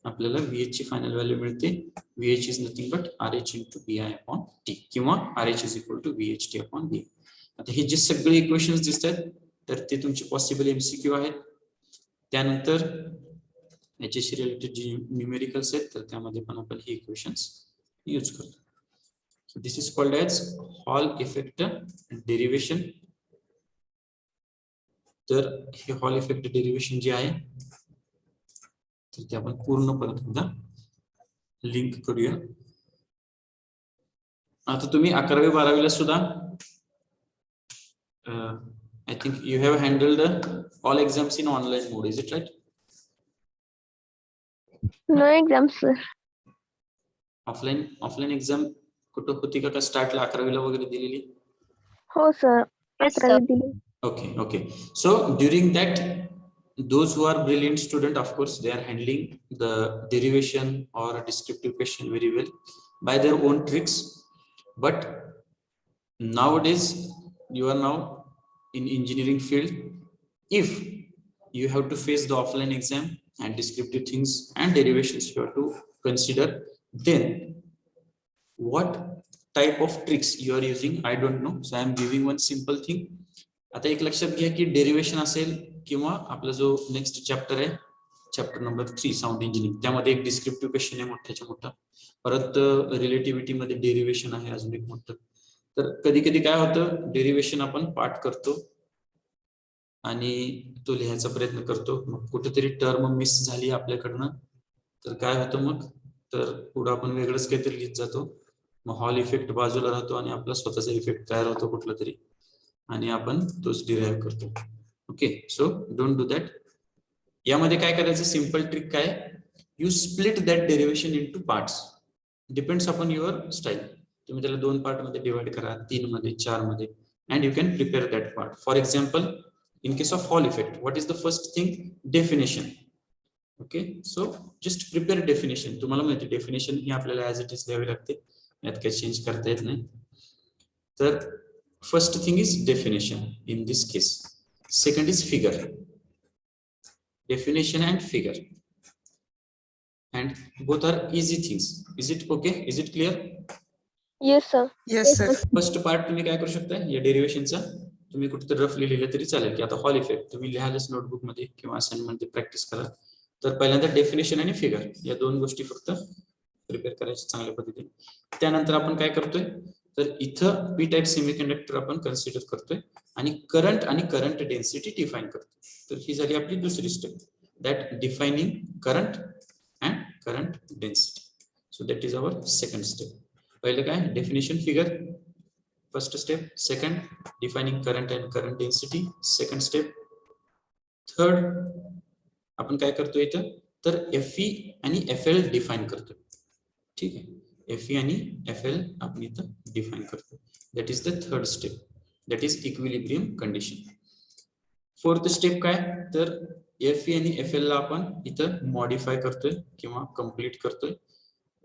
आपल्याला VH ची फायनल व्हॅल्यू मिळते. VH is nothing but RH into BI upon T किंवा RH is equal to VHT upon BI. आता हे जे सगळे इक्वेशन्स दिसतात तर ते तुमचे पॉसिबल MCQ आहेत. त्यानंतर याच्याशी रिलेटेड जे न्यूमेरिकल्स आहेत तर त्यामध्ये पण आपण हे इक्वेशन्स यूज करतो. So this is called as Hall effect derivation. तर हे हॉल इफेक्ट डेरिव्हेशन जे आहे तर ते आपण पूर्ण परत एकदा लिंक करूया. आता तुम्ही 11वी 12वी ला सुद्धा I think you have handled all exams in online mode, is it right? No exams, sir. Offline exam कुठं होती का स्टार्टला 11वी ला वगैरे दिलेली? हो सर, 11वी दिली. Okay. So during that, those who are brilliant student, of course, they are handling the derivation or descriptive question very well by their own tricks. But nowadays, you are now in engineering field. If you have to face the offline exam and descriptive things and derivations you have to consider, then what type of tricks you are using, I don't know. So I am giving one simple thing. आता एक लक्षात घ्या की derivation असेल किंवा आपला जो next chapter आहे चॅप्टर नंबर 3 साऊंड इंजिनिअरिंग, त्यामध्ये एक डिस्क्रिप्टिव्ह क्वेश्चन आहे मोठ्याच्या मोठा. परत रिलेटिव्हिटी मध्ये डेरिव्हेशन आहे अजून एक मोठं. तर कधी कधी काय होतं, डेरिव्हेशन आपण पाठ करतो आणि तो लिहायचा प्रयत्न करतो, मग कुठेतरी टर्म मिस झाली आपल्याकडनं तर काय होतं मग, तर पुढे आपण वेगळंच काहीतरी लिहित जातो. मग हॉल इफेक्ट बाजूला राहतो आणि आपला स्वतःचा इफेक्ट तयार होतो कुठला तरी आणि आपण तोच डिराईव्ह करतो. Okay, so don't do that. यामध्ये काय करायचं, सिंपल ट्रिक काय, you split that derivation into parts, depends upon your style. तुम्ही त्याला 2 पार्ट मध्ये डिवाइड करा, 3 मध्ये, 4 मध्ये, and you can prepare that part. For example, in case of Hall effect, what is the first thing? Definition. Okay, so just prepare definition. तुम्हाला माहिती definition ही आपल्याला as it is द्यावी लागते, यात काही चेंज करता येत नाही. तर first thing is definition in this case. Second is figure. Definition and figure, and both are easy things. Is it okay? Is it clear? Yes, sir. Yes, sir. First part तुम्ही काय करू शकता, या डेरिव्हेशनचा तुम्ही कुठेतरी रफली लिहिलं तरी चालेल की आता हॉल इफेक्ट तुम्ही लिहालच नोटबुक मध्ये किंवा असाइनमेंट मध्ये प्रॅक्टिस करा. तर पहिल्यांदा डेफिनेशन आणि फिगर या 2 गोष्टी फक्त प्रिपेअर करायच्या चांगल्या पद्धतीने. त्यानंतर आपण काय करतोय, तर इथं पी टाइप सेमीकंडक्टर आपण कन्सिडर करतोय आणि करंट डेन्सिटी डिफाइन करतोय. तर ही झाली आपली दुसरी step, that defining current and current density. So that is our second step. पहिले काय, definition figure first step. Second, defining current and current density second step. Third आपण काय करतोय इथं, तर FE आणि FL डिफाइन करतोय. ठीक आहे, FE आणि FL आपण इथं डिफाइन करतो. That is the third step, that is equilibrium condition. Fourth step काय, तर FE आणि FL ला आपण इथं मॉडिफाय करतोय किंवा कम्प्लीट करतोय.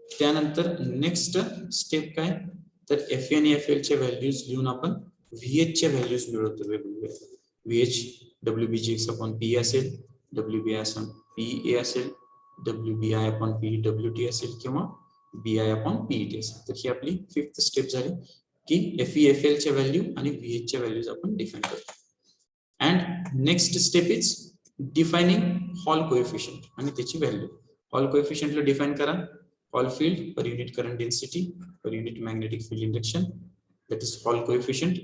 त्यानंतर नेक्स्ट स्टेप काय, तर FE आणि FL च्या व्हॅल्यूज लिहून आपण VH च्या व्हॅल्यूज मिळवतो वेगवेगळे. VH WBGX अपॉन PE असेल, WBI अपॉन PA असेल, WBI अपॉन PE WT असेल किंवा BI अपॉन PET असेल. तर ही आपली फिफ्थ स्टेप झाली की FE FL च्या व्हॅल्यू आणि VH च्या व्हॅल्यूज आपण डिफाइन करतो. And next step is defining Hall coefficient आणि त्याची व्हॅल्यू. हॉल कोएफिशियंटला डिफाइन करा, Hall field per unit current density per unit magnetic field induction, that is Hall coefficient.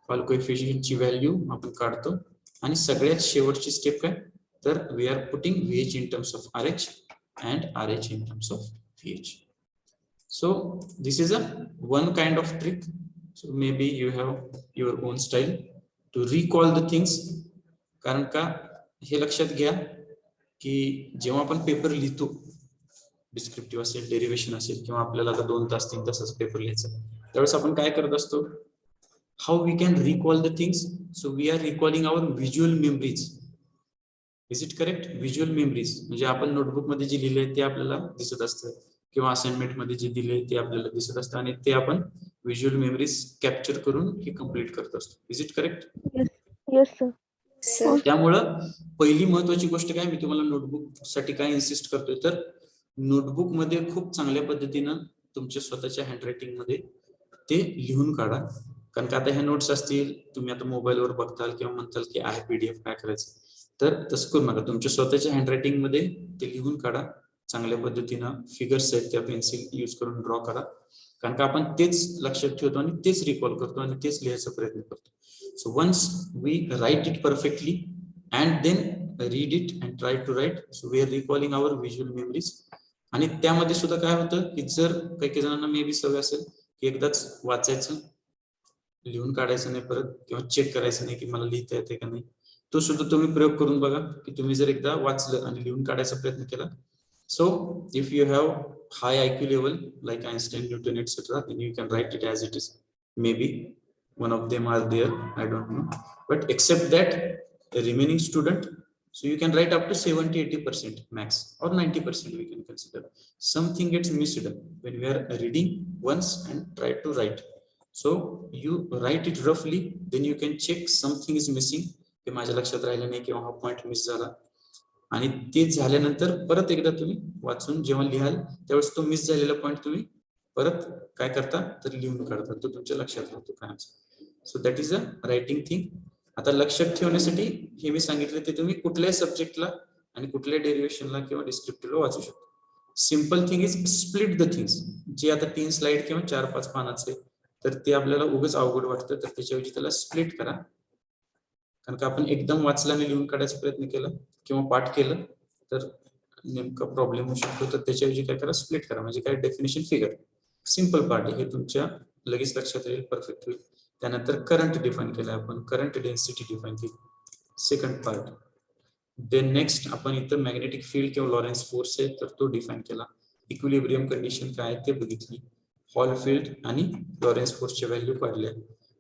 Hall कोएफिशियंटची व्हॅल्यू आपण काढतो आणि सगळ्यात शेवटची स्टेप काय, तर we are putting VH in terms of RH and RH in terms of VH. So this is a one kind of trick. So maybe you have your own style to recall the things. कारण का हे लक्षात घ्या की जेव्हा आपण paper लिहितो, descriptive असेल, derivation असेल किंवा आपल्याला आता 2 तास 3 तासाचा पेपर लिहायचा, त्यावेळेस आपण काय करत असतो, how we can recall the things. So we are recalling our visual memories. Is it correct? Visual memories म्हणजे आपण नोटबुक मध्ये जे लिहिलंय ते आपल्याला दिसत असतं किंवा असाइनमेंट मध्ये जे दिलंय ते आपल्याला दिसत असतं आणि ते आपण व्हिज्युअल मेमरीज कॅप्चर करून हे कम्प्लीट करत असतो. Is it correct? Yes, sir. Sir. त्यामुळं पहिली महत्वाची गोष्ट काय मी तुम्हाला नोटबुक साठी काय इन्सिस्ट करतोय, तर नोटबुक मध्ये खूप चांगल्या पद्धतीनं तुमच्या स्वतःच्या हँडरायटिंग मध्ये ते लिहून काढा. कारण का आता ह्या नोट्स असतील, तुम्ही आता मोबाईलवर बघताल किंवा म्हणताल की आहे PDF काय करायचं, तर तसं करू नका. तुमच्या स्वतःच्या हँडरायटिंग मध्ये ते लिहून काढा. चांगल्या पद्धतीनं फिगर्स आहेत त्या पेन्सिल यूज करून ड्रॉ करा. कारण का आपण तेच लक्षात ठेवतो आणि तेच रिकॉल करतो आणि तेच लिहायचा प्रयत्न करतो. So once we write it perfectly and then read it and try to write, so we are recalling our visual memories. आणि त्यामध्ये सुद्धा काय होतं की जर काही जणांना मे बी सवय असेल की एकदाच वाचायचं, लिहून काढायचं नाही परत, किंवा चेक करायचं नाही की मला लिहिता येते का नाही, तो सुद्धा तुम्ही प्रयोग करून बघा. की तुम्ही जर एकदा वाचलं आणि लिहून काढायचा प्रयत्न केला, so if you have high IQ level like Einstein, Newton, etc., then you can write it as it is. Maybe one of them are there, I don't know, but except that the remaining student, so you can write up to 70-80% max, or 90% we can consider. Something gets missed when we are reading once and try to write. So you write it roughly, then you can check something is missing, की माझ्या लक्षात राहिलं नाही किंवा हा point miss झाला. आणि ते झाल्यानंतर परत एकदा तुम्ही वाचून जेव्हा लिहाल त्यावेळेस तो मिस झालेला पॉइंट तुम्ही परत काय करता तर लिहून काढता, तो तुमच्या लक्षात राहतो कायमचा. सो that is a writing thing. आता लक्षात ठेवण्यासाठी हे मी सांगितलं ते तुम्ही कुठल्याही सब्जेक्टला आणि कुठल्याही डेरिव्हेशनला किंवा डिस्क्रिप्टिव्हला वाचू शकता. Simple thing is split the things. जे आता 3 स्लाइड किंवा 4-5 पानाचे तर ते आपल्याला उगाच अवघड वाटतं, तर त्याच्याऐवजी त्याला स्प्लिट करा. कारण का आपण एकदम वाचल्याने लिहून काढायचा प्रयत्न केला किंवा पाठ केलं तर नेमका प्रॉब्लेम होऊ शकतो. तर त्याच्याऐवजी काय करा, स्प्लिट करा. म्हणजे काय, डेफिनेशन फिगर, सिम्पल पार्ट आहे, हे तुमच्या लगेच लक्षात येईल, परफेक्ट होईल. त्यानंतर करंट डिफाईन केला आपण, करंट डेन्सिटी डिफाईन केली, सेकंड पार्ट. देन नेक्स्ट आपण इथं मॅग्नेटिक फील्ड किंवा लॉरेन्स फोर्स आहे तर तो डिफाईन केला. इक्विलिब्रियम कंडिशन काय ते बघितली. हॉल फील्ड आणि लॉरेन्स फोर्सच्या व्हॅल्यू काढल्या.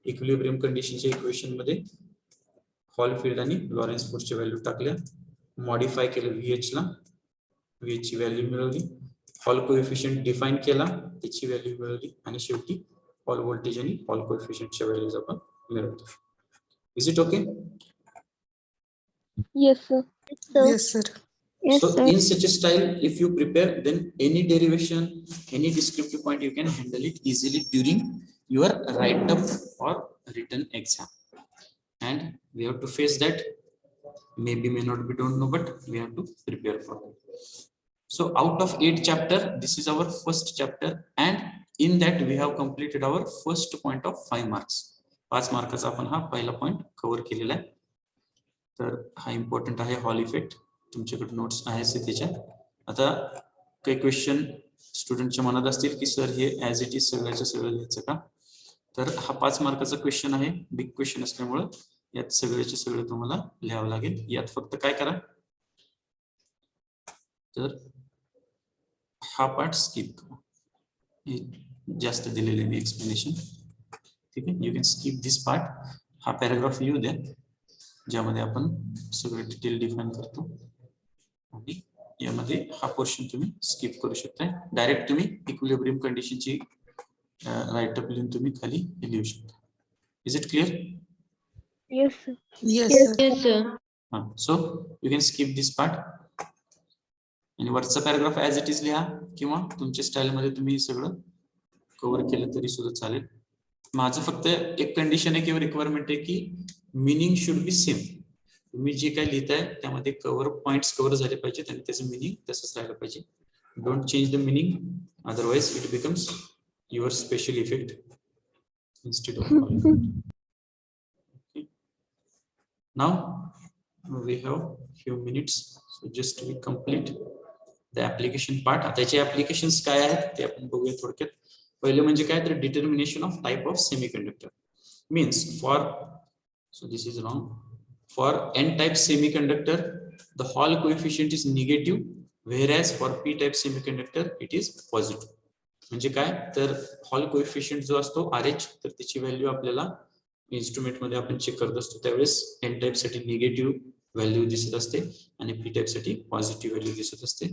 इक्विलिब्रियम कंडिशनच्या इक्वेशन मध्ये हॉल फील्ड आणि लॉरेन्स फोर्सच्या व्हॅल्यू टाकल्या, मॉडिफाय केलं VH ला, VH ची व्हॅल्यू मिळवली, हॉल कोएफिशियंट डिफाईन केला, त्याची व्हॅल्यू मिळवली, आणि शेवटी हॉल व्होल्टेज आणि हॉल कोएफिशियंटच्या व्हॅल्यूज आपण मिळवतो. Is it okay? Yes, sir. Yes, sir. Yes, So sir. in such a style, if you prepare, then any derivation, any descriptive point, you can handle it easily during your write-up or written exam. And we have to face that. Maybe, may not be, don't know, but we have to prepare for it. So out of 8 chapter, this is our first chapter, and in that we have completed our first point of 5 marks. 5 मार्काचा आपण हा पहिला point cover केलेला आहे. तर हा important आहे hall effect. तुमच्याकडे notes आहेच त्याच्यात. आता काही क्वेश्चन स्टुडंटच्या मनात असतील की सर हे ऍज इट इज सगळ्याच्या सगळं लिहायचं का, तर हा 5 मार्काचा क्वेश्चन आहे, बिग क्वेश्चन असल्यामुळं यात सगळ्याचे सगळं तुम्हाला लिहावं लागेल. यात फक्त काय करा तर हा पार्ट स्किप करा, हे जास्त दिलेले मी एक्सप्लेनेशन, ठीक आहे. You can skip this part. हा पॅराग्राफ येऊ द्या ज्यामध्ये आपण सगळं डिटेल डिफाईन करतो, आणि यामध्ये हा पोर्शन तुम्ही स्किप करू शकता. डायरेक्ट तुम्ही इक्विलिब्रियम कंडिशनची राईटअप लिहून तुम्ही खाली लिहू शकता. Is it clear? Yes, sir. Yes, sir. So you can skip this part आणि वरचा पॅराग्राफ ऍज इट इज लिहा, किंवा तुमच्या स्टाईल मध्ये तुम्ही सगळं कव्हर केलं तरी सुद्धा चालेल. माझं फक्त एक कंडिशन आहे किंवा रिक्वायरमेंट आहे की मिनिंग शुड बी सेम. तुम्ही जे काय लिहिताय त्यामध्ये कव्हर पॉइंट्स कव्हर झाले पाहिजेत आणि त्याचं मिनिंग तसंच राहिलं पाहिजे. Don't change the meaning, otherwise it becomes your special effect instead of okay. Now we have few minutes, so just we complete the application part. आता याचे applications काय आहेत ते आपण बघूया थोडक्यात. पहिले म्हणजे काय तर determination of type of semiconductor means for, so this is wrong, for n type semiconductor the Hall coefficient is negative, whereas for p type semiconductor it is positive. म्हणजे काय तर हॉल कोएफिशियंट जो असतो RH, तर त्याची value आपल्याला instrument मध्ये आपण चेक करत असतो त्यावेळेस एन टाइप साठी निगेटिव्ह व्हॅल्यू दिसत असते आणि पी टाइप साठी पॉझिटिव्ह व्हॅल्यू दिसत असते.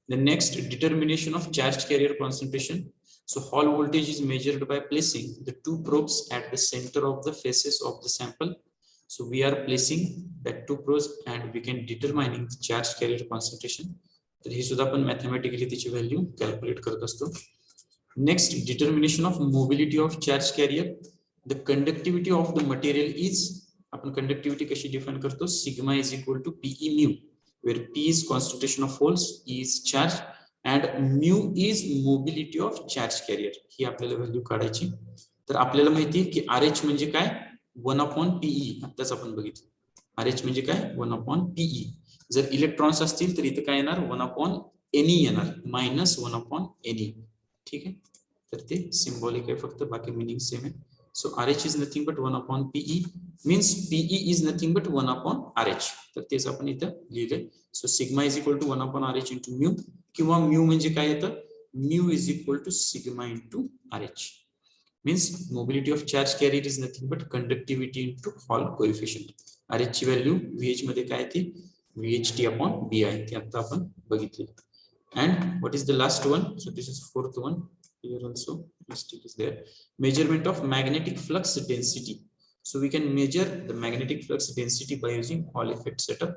Then next, determination of charge carrier concentration. So Hall voltage is measured by placing the 2 probes at the center of the faces of the sample. So we are placing that 2 probes and we can determining the charge carrier concentration. तर ही सुद्धा आपण mathematically त्याची value calculate करत असतो. Next, determination of mobility of charge carrier. The conductivity of the material is, आपण conductivity कशी define करतो, sigma is equal to PE mu, where P is concentration of holes, E is charge and mu is mobility of charge carrier. ही आपल्याला value काढायची. तर आपल्याला माहिती आहे की आर एच म्हणजे काय, 1/पीई. आताच आपण बघितलं आर एच म्हणजे काय, 1/पीई. जर इलेक्ट्रॉन्स असतील तर इथे काय येणार, 1/Ne येणार, -1/Ne. ठीक आहे, तर ते सिम्बॉलिक आहे फक्त, बाकी मिनिंग सेम आहे. So R H is nothing but 1/पीई, means PE is nothing but 1/RH. तर तेच आपण इथं लिहिलंय. So sigma is equal to 1/RH into mu, किंवा म्यू म्हणजे काय येतं, mu is equal to sigma into RH. Means mobility of charge carrier is nothing but conductivity into Hall coefficient. RH ची व्हॅल्यू VH मध्ये काय ती, VHT/BI, ते आता आपण बघितले. And what is the last one? So this is fourth one. Here also mistake is there. Measurement of magnetic flux density. So we can measure the magnetic flux density by using Hall effect setup.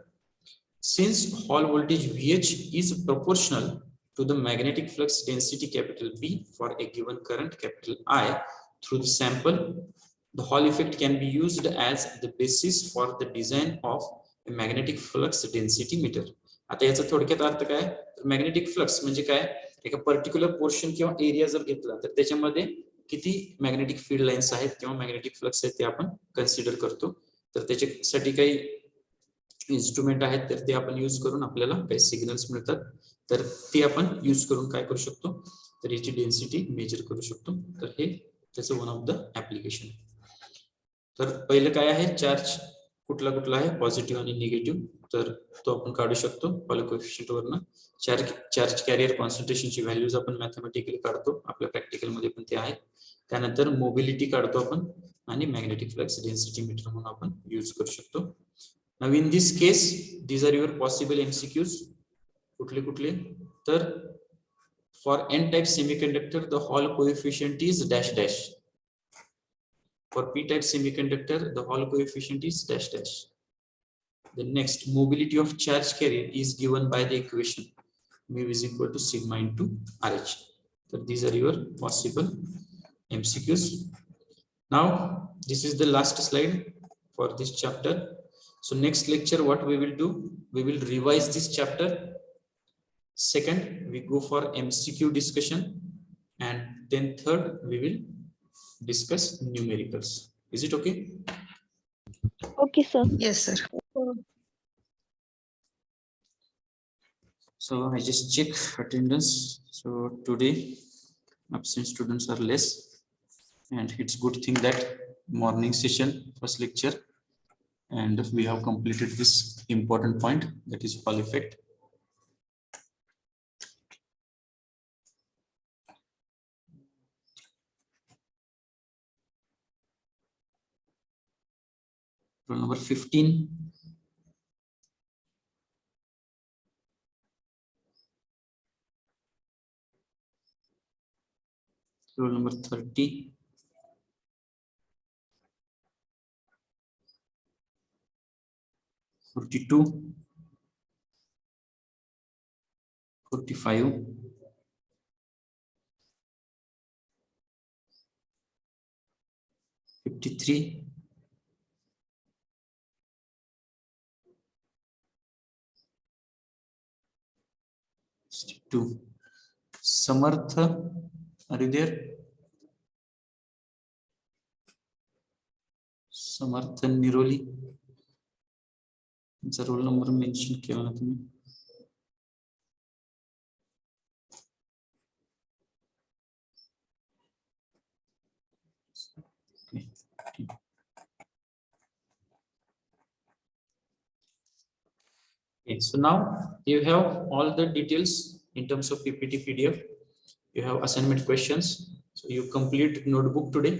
Since Hall voltage VH is proportional to the magnetic flux density capital B for a given current capital I through the sample, the Hall effect can be used as the basis for the design of a magnetic flux density meter. आता याचा थोडक्यात अर्थ काय, magnetic flux म्हणजे काय, एका particular portion किंवा area जर घेतला तर त्याच्यामध्ये किती मॅग्नेटिक फील्ड लाईन्स आहेत किंवा मॅग्नेटिक फ्लक्स आहेत ते आपण कन्सिडर करतो. तर त्याच्यासाठी काही इन्स्ट्रुमेंट आहेत, तर ते आपण यूज करून आपल्याला काही सिग्नल्स मिळतात, तर ते आपण यूज करून काय करू शकतो, तर याची डेन्सिटी मेजर करू शकतो. तर हे त्याचं वन ऑफ द ऍप्लिकेशन. तर पहिलं काय आहे, चार्ज कुठला कुठला आहे, पॉझिटिव्ह आणि निगेटिव्ह, तर तो आपण काढू शकतो हॉल कोएफिशियंट वरनं. चार्ज कॅरियर कॉन्सन्ट्रेशनची व्हॅल्यूज आपण मॅथमॅटिकली काढतो, आपल्या प्रॅक्टिकल मध्ये पण ते आहे. त्यानंतर मोबिलिटी काढतो आपण, आणि मॅग्नेटिक फ्लक्स डेन्सिटी मीटर म्हणून आपण यूज करू शकतो. Now in this case these are your possible MCQs. कुठले कुठले, तर for n type semiconductor the Hall coefficient is dash dash. For p type semiconductor the Hall coefficient is dash dash. The next, mobility of charge carrier is given by the equation mu is equal to sigma into RH. So these are your possible MCQs. Now this is the last slide for this chapter. So next lecture what we will do, we will revise this chapter. Second, we go for MCQ discussion, and then third we will discuss numericals. Is it okay? Okay, sir. Yes, sir. So I just check attendance. So today absent students are less, and it's good thing that morning session first lecture, and we have completed this important point, that is Hall effect. Roll number 15. Roll number 30. 42. 45. 53. 62. Samarth, are you there? Samarth Niroli. तुमचा roll number mention केला ना तुम्ही. Okay, so now you have all the details in terms of PPT PDF. You have assignment questions. So you complete notebook today,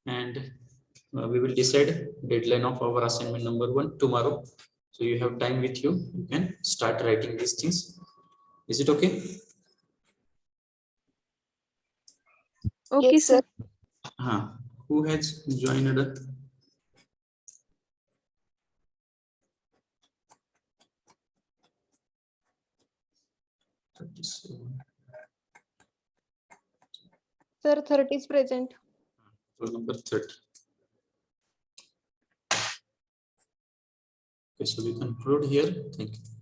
and we will decide deadline of our assignment number 1 tomorrow. So you have time with you. You can start writing these things. Is it okay? Okay, Yes, sir. Who has joined? 37. Sir, 30 is present. Roll number 30. Okay, so we conclude here. Thank you.